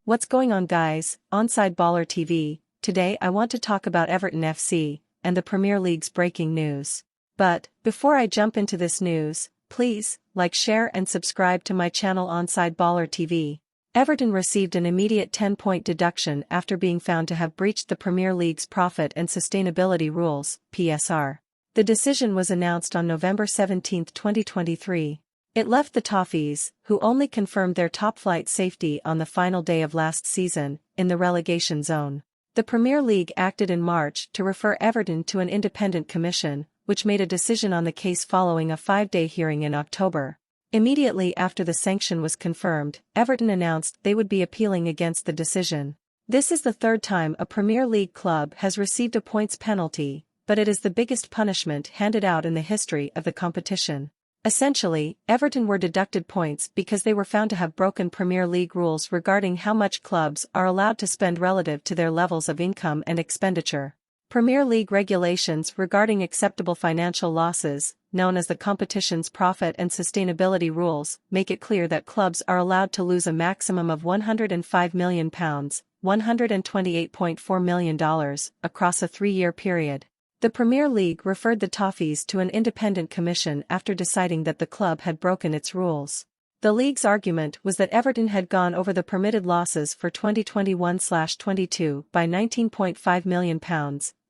What's going on, guys? OnsideBallerTv. Today I want to talk about Everton FC and the Premier League's breaking news. But before I jump into this news, please like, share and subscribe to my channel OnsideBallerTv. Everton received an immediate 10-point deduction after being found to have breached the Premier League's Profit and Sustainability Rules (PSR). The decision was announced on November 17, 2023. It left the Toffees, who only confirmed their top-flight safety on the final day of last season, in the relegation zone. The Premier League acted in March to refer Everton to an independent commission, which made a decision on the case following a 5-day hearing in October. Immediately after the sanction was confirmed, Everton announced they would be appealing against the decision. This is the third time a Premier League club has received a points penalty, but it is the biggest punishment handed out in the history of the competition. Essentially, Everton were deducted points because they were found to have broken Premier League rules regarding how much clubs are allowed to spend relative to their levels of income and expenditure. Premier League regulations regarding acceptable financial losses, known as the competition's Profit and Sustainability Rules, make it clear that clubs are allowed to lose a maximum of £105 million, $128.4 million, across a 3-year period. The Premier League referred the Toffees to an independent commission after deciding that the club had broken its rules. The league's argument was that Everton had gone over the permitted losses for 2021/22 by £19.5 million.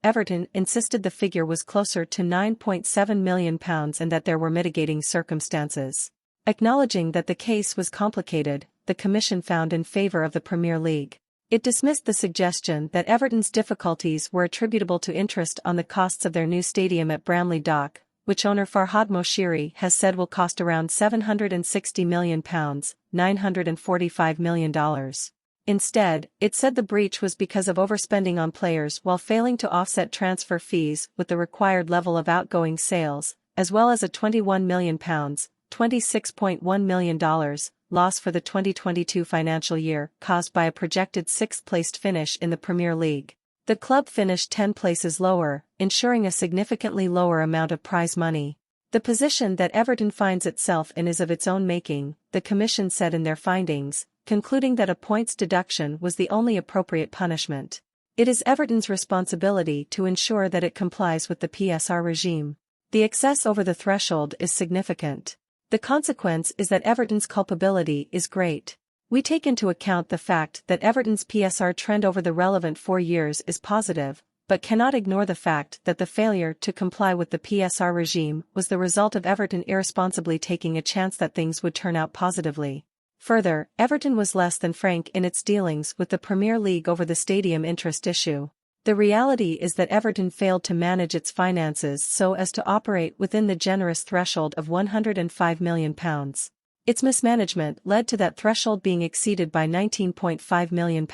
Everton insisted the figure was closer to £9.7 million and that there were mitigating circumstances. Acknowledging that the case was complicated, the commission found in favour of the Premier League. It dismissed the suggestion that Everton's difficulties were attributable to interest on the costs of their new stadium at Bramley Dock, which owner Farhad Moshiri has said will cost around £760 million, $945 million. Instead, it said the breach was because of overspending on players while failing to offset transfer fees with the required level of outgoing sales, as well as a £21 million, $26.1 million, loss for the 2022 financial year caused by a projected 6th-placed finish in the Premier League. The club finished 10 places lower, ensuring a significantly lower amount of prize money. The position that Everton finds itself in is of its own making, the commission said in their findings, concluding that a points deduction was the only appropriate punishment. It is Everton's responsibility to ensure that it complies with the PSR regime. The excess over the threshold is significant. The consequence is that Everton's culpability is great. We take into account the fact that Everton's PSR trend over the relevant 4 years is positive, but cannot ignore the fact that the failure to comply with the PSR regime was the result of Everton irresponsibly taking a chance that things would turn out positively. Further, Everton was less than frank in its dealings with the Premier League over the stadium interest issue. The reality is that Everton failed to manage its finances so as to operate within the generous threshold of £105 million. Its mismanagement led to that threshold being exceeded by £19.5 million.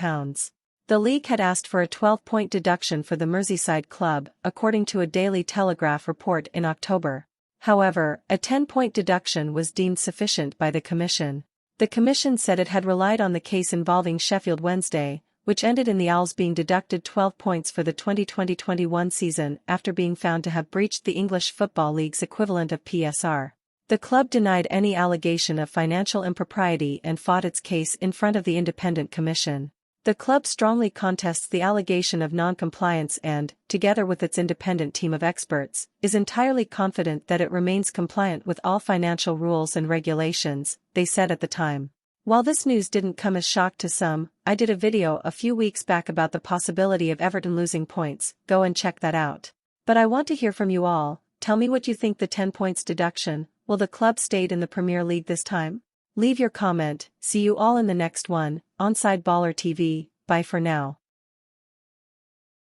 The league had asked for a 12-point deduction for the Merseyside club, according to a Daily Telegraph report in October. However, a 10-point deduction was deemed sufficient by the commission. The commission said it had relied on the case involving Sheffield Wednesday, which ended in the Owls being deducted 12 points for the 2020-21 season after being found to have breached the English Football League's equivalent of PSR. The club denied any allegation of financial impropriety and fought its case in front of the independent commission. The club strongly contests the allegation of non-compliance and, together with its independent team of experts, is entirely confident that it remains compliant with all financial rules and regulations, they said at the time. While this news didn't come as shock to some, I did a video a few weeks back about the possibility of Everton losing points, go and check that out. But I want to hear from you all. Tell me what you think the 10 points deduction. Will the club stay in the Premier League this time? Leave your comment. See you all in the next one. OnsideBallerTv. Bye for now.